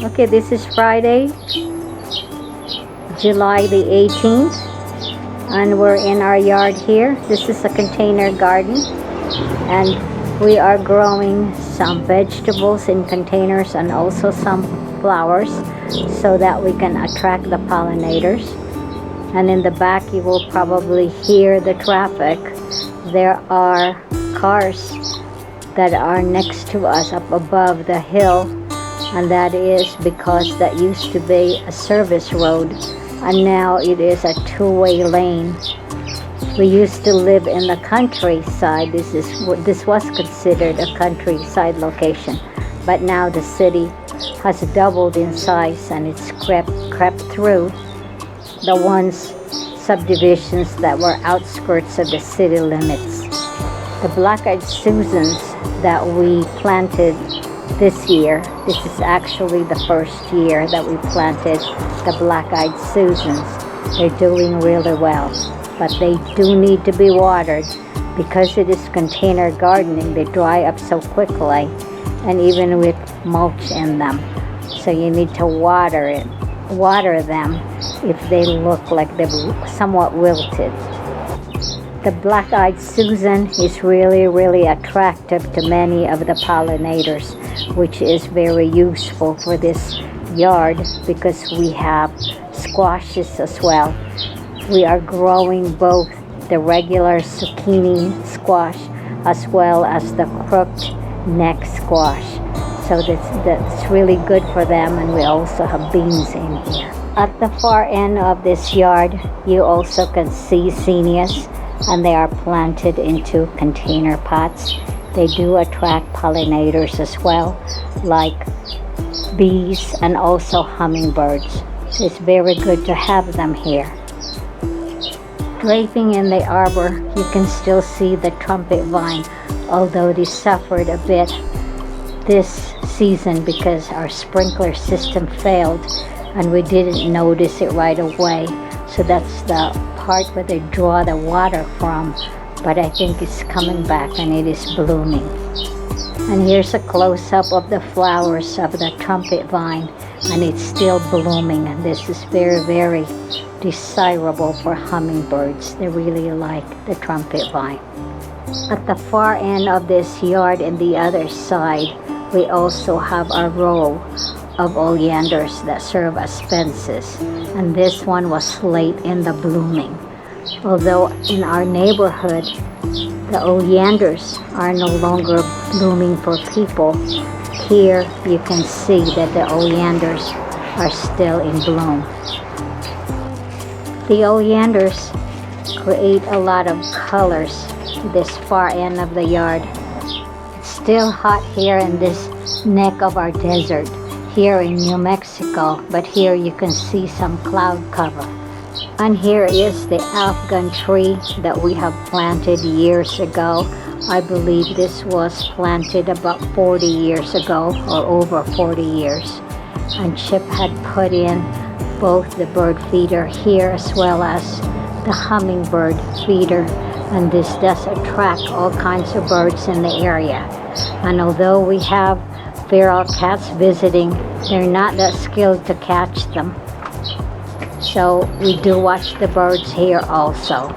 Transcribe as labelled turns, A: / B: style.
A: Okay, this is Friday, July the 18th, and we're in our yard here. This is a container garden, and we are growing some vegetables in containers and also some flowers so that we can attract the pollinators. And in the back you will probably hear the traffic. There are cars that are next to us up above the hill, and that is because that used to be a service road and now it is a two-way lane. We used to live in the countryside. This was considered a countryside location, but now the city has doubled in size and it's crept through the subdivisions that were outskirts of the city limits. The black-eyed Susans that we planted this year, this is actually the first year that we planted the black-eyed Susans. They're doing really well, but they do need to be watered because it is container gardening. They dry up so quickly, and even with mulch in them, so you need to water them if they look like they're somewhat wilted. The black-eyed Susan is really attractive to many of the pollinators, which is very useful for this yard because we have squashes as well. We are growing both the regular zucchini squash as well as the crooked neck squash. So that's really good for them, and we also have beans in here. At the far end of this yard, you also can see zinnias, and they are planted into container pots. They do attract pollinators as well, like bees and also hummingbirds. So it's very good to have them here. Draping in the arbor, you can still see the trumpet vine, although they suffered a bit this season because our sprinkler system failed and we didn't notice it right away. So that's the part where they draw the water from, but I think it's coming back and it is blooming. And here's a close-up of the flowers of the trumpet vine, and it's still blooming, and this is very desirable for hummingbirds. They really like the trumpet vine. At the far end of this yard and the other side, we also have a row of oleanders that serve as fences, and this one was late in the blooming. Although in our neighborhood the oleanders are no longer blooming for people, here you can see that the oleanders are still in bloom. The oleanders create a lot of colors to this far end of the yard. It's still hot here in this neck of our desert here in New Mexico, but here you can see some cloud cover. And here is the Afghan tree that we have planted years ago. I believe this was planted about 40 years ago, or over 40 years. And Chip had put in both the bird feeder here as well as the hummingbird feeder, and this does attract all kinds of birds in the area. And although we have feral cats visiting, they're not that skilled to catch them. So we do watch the birds here also.